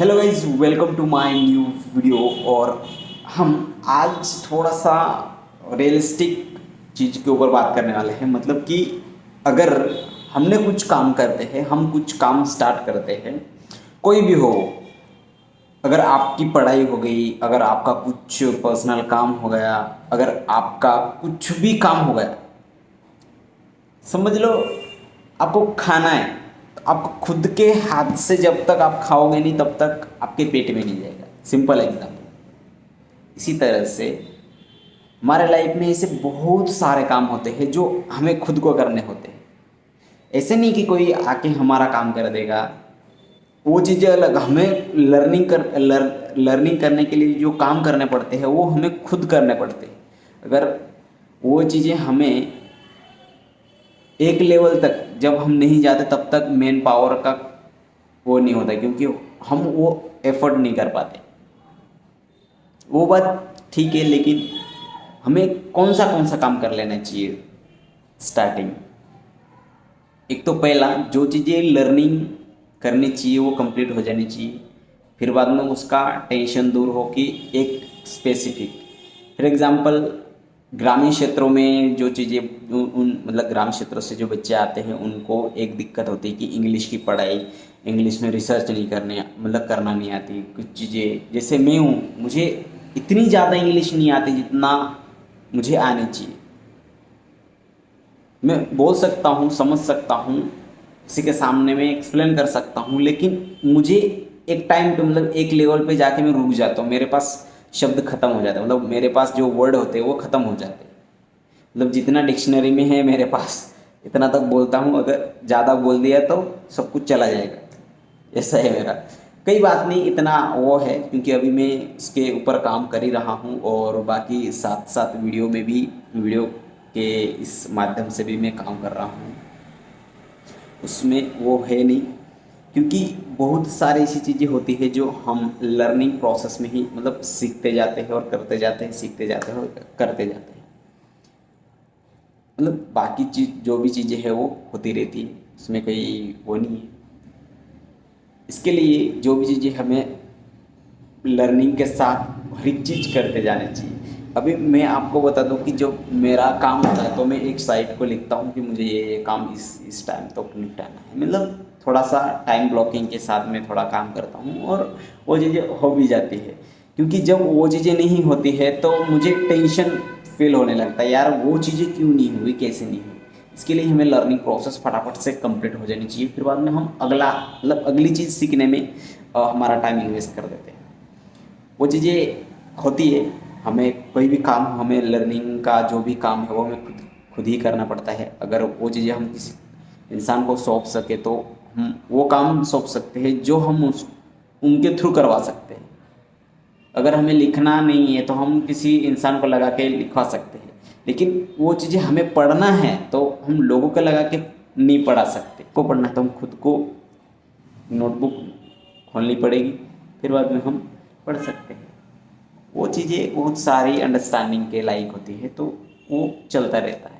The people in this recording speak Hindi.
Hello guys, welcome to my new video. और हम आज थोड़ा सा रियलिस्टिक चीज़ के ऊपर बात करने वाले हैं। मतलब कि अगर हमने कुछ काम करते हैं, हम कुछ काम स्टार्ट करते हैं, कोई भी हो, अगर आपकी पढ़ाई हो गई, अगर आपका कुछ पर्सनल काम हो गया, अगर आपका कुछ भी काम हो गया, समझ लो आपको खाना है, तो आपको खुद के हाथ से जब तक आप खाओगे नहीं तब तक आपके पेट में नहीं जाएगा। Simple example. इसी तरह से हमारे लाइफ में ऐसे बहुत सारे काम होते हैं जो हमें खुद को करने होते हैं। ऐसे नहीं कि कोई आके हमारा काम कर देगा, वो चीज़ें अलग। हमें लर्निंग करने के लिए जो काम करने पड़ते हैं वो हमें खुद करने पड़ते हैं। अगर वो चीज़ें हमें एक लेवल तक जब हम नहीं जाते तब तक मेन पावर का वो नहीं होता, क्योंकि हम वो एफर्ट नहीं कर पाते। वो बात ठीक है, लेकिन हमें कौन सा काम कर लेना चाहिए स्टार्टिंग। एक तो पहला जो चीज़ें लर्निंग करनी चाहिए वो कंप्लीट हो जानी चाहिए। फिर बाद में उसका टेंशन दूर हो कि एक स्पेसिफिक, फॉर एग्ज़ाम्पल ग्रामीण क्षेत्रों में जो चीज़ें उन मतलब ग्रामीण क्षेत्रों से जो बच्चे आते हैं उनको एक दिक्कत होती है कि इंग्लिश की पढ़ाई, इंग्लिश में रिसर्च नहीं करने मतलब करना नहीं आती। कुछ चीज़ें जैसे मैं हूँ, मुझे इतनी ज़्यादा इंग्लिश नहीं आती जितना मुझे आनी चाहिए। मैं बोल सकता हूँ, समझ सकता हूँ, किसी के सामने में एक्सप्लेन कर सकता हूँ, लेकिन मुझे एक टाइम पे मतलब एक लेवल पे जाके मैं रुक जाता हूँ। मेरे पास शब्द ख़त्म हो जाते हैं, मतलब मेरे पास जो वर्ड होते हैं वो ख़त्म हो जाते हैं। मतलब जितना डिक्शनरी में है मेरे पास इतना तक बोलता हूँ, अगर ज़्यादा बोल दिया तो सब कुछ चला जाएगा। ऐसा है मेरा। कई बात नहीं, इतना वो है क्योंकि अभी मैं इसके ऊपर काम कर ही रहा हूँ और बाकी साथ साथ वीडियो के इस माध्यम से भी मैं काम कर रहा हूँ। उसमें वो है नहीं, क्योंकि बहुत सारी ऐसी चीज़ें होती है जो हम लर्निंग प्रोसेस में ही मतलब सीखते जाते हैं और करते जाते हैं, सीखते जाते हैं और करते जाते हैं। मतलब बाकी चीज़ जो भी चीज़ें हैं वो होती रहती है, उसमें कोई वो नहीं है। इसके लिए जो भी चीज़ें हमें लर्निंग के साथ हर एक चीज़ करते जाने चाहिए। अभी मैं आपको बता दूं कि जो मेरा काम होता है तो मैं एक साइट को लिखता हूं कि मुझे ये काम इस टाइम तक निपटाना है। मतलब थोड़ा सा टाइम ब्लॉकिंग के साथ मैं थोड़ा काम करता हूं और वो चीज़ें हो भी जाती है। क्योंकि जब वो चीज़ें नहीं होती है तो मुझे टेंशन फील होने लगता है, यार वो चीज़ें क्यों नहीं हुई, कैसे नहीं हुई। इसके लिए हमें लर्निंग प्रोसेस फटाफट से कंप्लीट हो जानी चाहिए, फिर बाद में हम अगला मतलब अगली चीज़ सीखने में हमारा टाइम इन्वेस्ट कर देते हैं। वो चीज़ें होती है। हमें कोई भी काम, हमें लर्निंग का जो भी काम है वो हमें खुद ही करना पड़ता है। अगर वो चीज़ें हम किसी इंसान को सौंप सके तो हम वो काम सौंप सकते हैं जो हम उनके थ्रू करवा सकते हैं। अगर हमें लिखना नहीं है तो हम किसी इंसान को लगा के लिखवा सकते हैं, लेकिन वो चीज़ें हमें पढ़ना है तो हम लोगों को लगा के नहीं पढ़ा सकते। को पढ़ना है तो हम खुद को नोटबुक खोलनी पड़ेगी, फिर बाद में हम पढ़ सकते हैं। वो चीज़ें बहुत सारी अंडरस्टैंडिंग के लायक होती है, तो वो चलता रहता है।